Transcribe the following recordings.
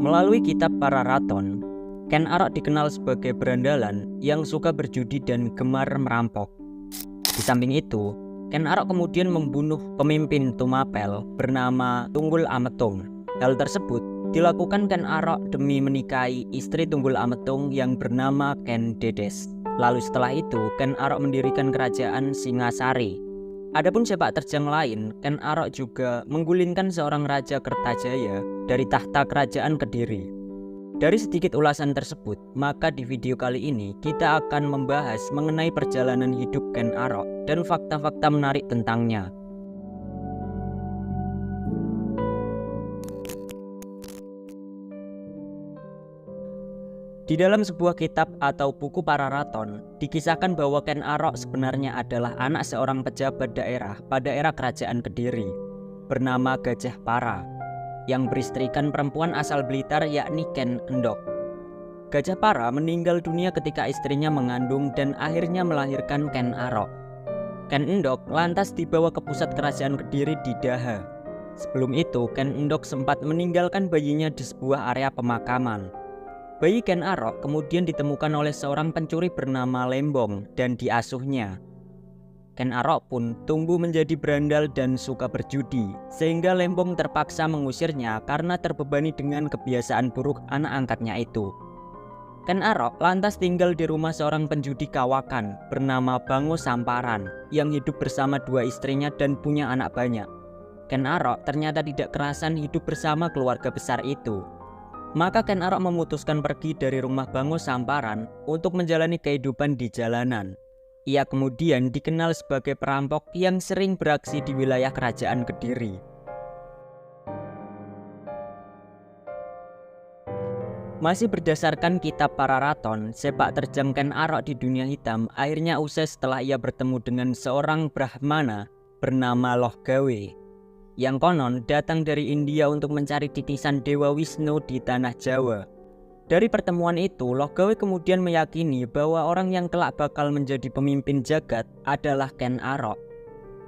Melalui kitab para raton, Ken Arok dikenal sebagai berandalan yang suka berjudi dan gemar merampok. Di samping itu, Ken Arok kemudian membunuh pemimpin Tumapel bernama Tunggul Ametung. Hal tersebut dilakukan Ken Arok demi menikahi istri Tunggul Ametung yang bernama Ken Dedes. Lalu setelah itu, Ken Arok mendirikan kerajaan Singasari. Adapun sepak terjang lain, Ken Arok juga menggulingkan seorang raja Kertajaya dari tahta kerajaan Kediri. Dari sedikit ulasan tersebut, maka di video kali ini kita akan membahas mengenai perjalanan hidup Ken Arok dan fakta-fakta menarik tentangnya. Di dalam sebuah kitab atau buku para raton, dikisahkan bahwa Ken Arok sebenarnya adalah anak seorang pejabat daerah pada era kerajaan Kediri, bernama Gajah Para, yang beristrikan perempuan asal Blitar yakni Ken Endok. Gajah Para meninggal dunia ketika istrinya mengandung dan akhirnya melahirkan Ken Arok. Ken Endok lantas dibawa ke pusat kerajaan Kediri di Daha. Sebelum itu, Ken Endok sempat meninggalkan bayinya di sebuah area pemakaman. Bayi Ken Arok kemudian ditemukan oleh seorang pencuri bernama Lembong dan diasuhnya. Ken Arok pun tumbuh menjadi berandal dan suka berjudi, sehingga Lembong terpaksa mengusirnya karena terbebani dengan kebiasaan buruk anak angkatnya itu. Ken Arok lantas tinggal di rumah seorang penjudi kawakan bernama Bango Samparan yang hidup bersama dua istrinya dan punya anak banyak. Ken Arok ternyata tidak kerasan hidup bersama keluarga besar itu. Maka Ken Arok memutuskan pergi dari rumah Bango Samparan untuk menjalani kehidupan di jalanan. Ia kemudian dikenal sebagai perampok yang sering beraksi di wilayah kerajaan Kediri. Masih berdasarkan kitab para raton, sepak terjang Ken Arok di dunia hitam akhirnya usai setelah ia bertemu dengan seorang Brahmana bernama Loh Gawe, yang konon datang dari India untuk mencari titisan Dewa Wisnu di tanah Jawa. Dari pertemuan itu, Loh Gawe kemudian meyakini bahwa orang yang kelak bakal menjadi pemimpin jagat adalah Ken Arok.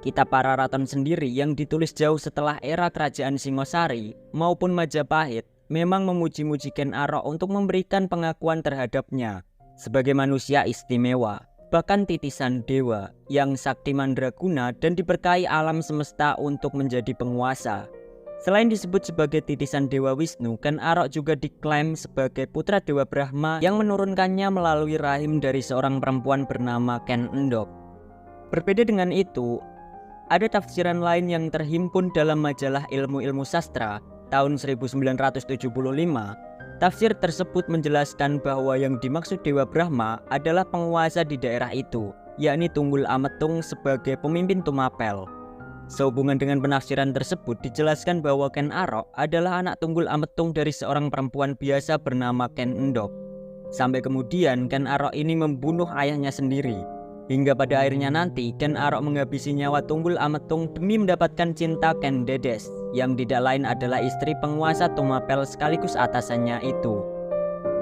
Kitab para raton sendiri yang ditulis jauh setelah era kerajaan Singosari maupun Majapahit memang memuji-muji Ken Arok untuk memberikan pengakuan terhadapnya sebagai manusia istimewa, bahkan titisan dewa yang sakti mandraguna dan diberkahi alam semesta untuk menjadi penguasa. Selain disebut sebagai titisan Dewa Wisnu, Ken Arok juga diklaim sebagai putra Dewa Brahma yang menurunkannya melalui rahim dari seorang perempuan bernama Ken Endok. Berbeda dengan itu, ada tafsiran lain yang terhimpun dalam majalah ilmu-ilmu sastra tahun 1975. Tafsir tersebut menjelaskan bahwa yang dimaksud Dewa Brahma adalah penguasa di daerah itu, yakni Tunggul Ametung sebagai pemimpin Tumapel. Sehubungan dengan penafsiran tersebut, dijelaskan bahwa Ken Arok adalah anak Tunggul Ametung dari seorang perempuan biasa bernama Ken Endok. Sampai kemudian Ken Arok ini membunuh ayahnya sendiri. Hingga pada akhirnya nanti Ken Arok menghabisi nyawa Tunggul Ametung demi mendapatkan cinta Ken Dedes, yang tidak lain adalah istri penguasa Tumapel sekaligus atasannya itu.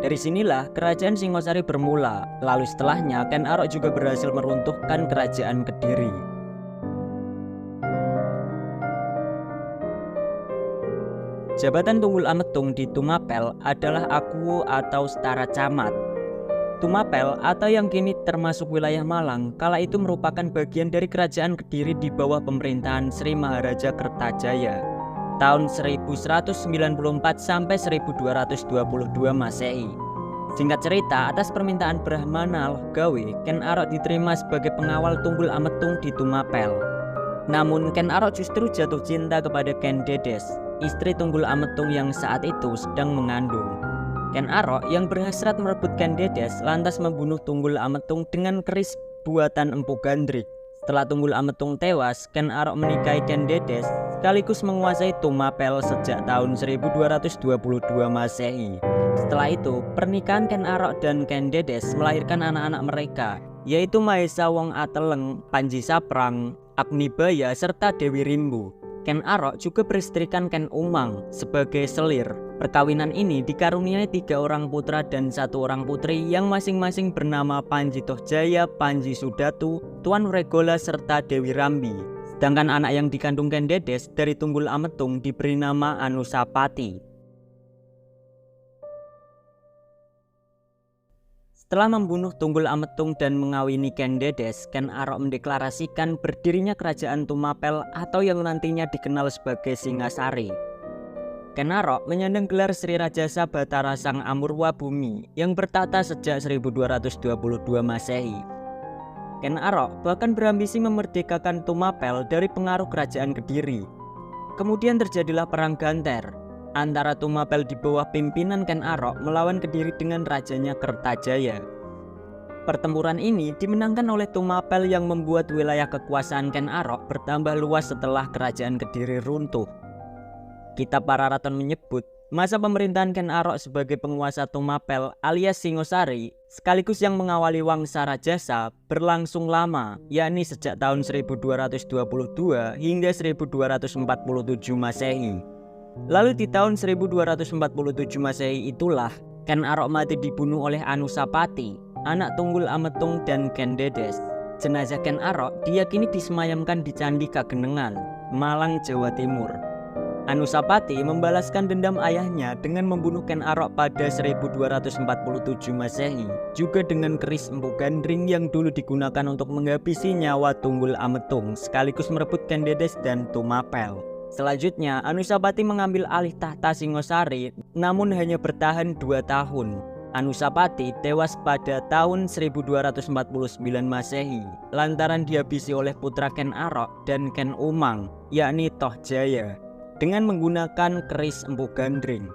Dari sinilah kerajaan Singosari bermula, lalu setelahnya Ken Arok juga berhasil meruntuhkan kerajaan Kediri. Jabatan Tunggul Ametung di Tumapel adalah Akuwo atau setara camat. Tumapel atau yang kini termasuk wilayah Malang kala itu merupakan bagian dari kerajaan Kediri di bawah pemerintahan Sri Maharaja Kertajaya tahun 1194 sampai 1222 Masehi. Singkat cerita, atas permintaan Brahmana Loh Gawe, Ken Arok diterima sebagai pengawal Tunggul Ametung di Tumapel. Namun Ken Arok justru jatuh cinta kepada Ken Dedes, istri Tunggul Ametung yang saat itu sedang mengandung. Ken Arok yang berhasrat merebut Ken Dedes lantas membunuh Tunggul Ametung dengan keris buatan Empu Gandrik. Setelah Tunggul Ametung tewas, Ken Arok menikahi Ken Dedes sekaligus menguasai Tumapel sejak tahun 1222 Masehi. Setelah itu, pernikahan Ken Arok dan Ken Dedes melahirkan anak-anak mereka, yaitu Mahesa Wong Ateleng, Panji Saprang, Agnibaya, serta Dewi Rimbu. Ken Arok juga beristrikan Ken Umang sebagai selir. Perkawinan ini dikaruniai 3 orang putra dan 1 orang putri yang masing-masing bernama Panji Tohjaya, Panji Sudatu, Tuan Regola, serta Dewi Rambi. Sedangkan anak yang dikandung Ken Dedes dari Tunggul Ametung diberi nama Anusapati. Setelah membunuh Tunggul Ametung dan mengawini Ken Dedes, Ken Arok mendeklarasikan berdirinya kerajaan Tumapel atau yang nantinya dikenal sebagai Singasari. Ken Arok menyandang gelar Sri Rajasa Batara Sang Amurwa Bumi yang bertahta sejak 1222 Masehi. Ken Arok bahkan berambisi memerdekakan Tumapel dari pengaruh kerajaan Kediri. Kemudian terjadilah Perang Ganter antara Tumapel di bawah pimpinan Ken Arok melawan Kediri dengan rajanya Kertajaya. Pertempuran ini dimenangkan oleh Tumapel yang membuat wilayah kekuasaan Ken Arok bertambah luas setelah kerajaan Kediri runtuh. Kitab Pararaton menyebut masa pemerintahan Ken Arok sebagai penguasa Tumapel alias Singosari sekaligus yang mengawali Wangsa Rajasa berlangsung lama, yakni sejak tahun 1222 hingga 1247 Masehi. Lalu di tahun 1247 Masehi itulah Ken Arok mati dibunuh oleh Anusapati, anak Tunggul Ametung dan Ken Dedes. Jenazah Ken Arok diyakini disemayamkan di Candi Kagenengan, Malang, Jawa Timur. Anusapati membalaskan dendam ayahnya dengan membunuh Ken Arok pada 1247 Masehi, juga dengan keris Empu Gandring yang dulu digunakan untuk menghabisi nyawa Tunggul Ametung sekaligus merebut Ken Dedes dan Tumapel. Selanjutnya, Anusapati mengambil alih tahta Singosari namun hanya bertahan 2 tahun. Anusapati tewas pada tahun 1249 Masehi lantaran dihabisi oleh putra Ken Arok dan Ken Umang, yakni Tohjaya, dengan menggunakan keris Empu Gandring.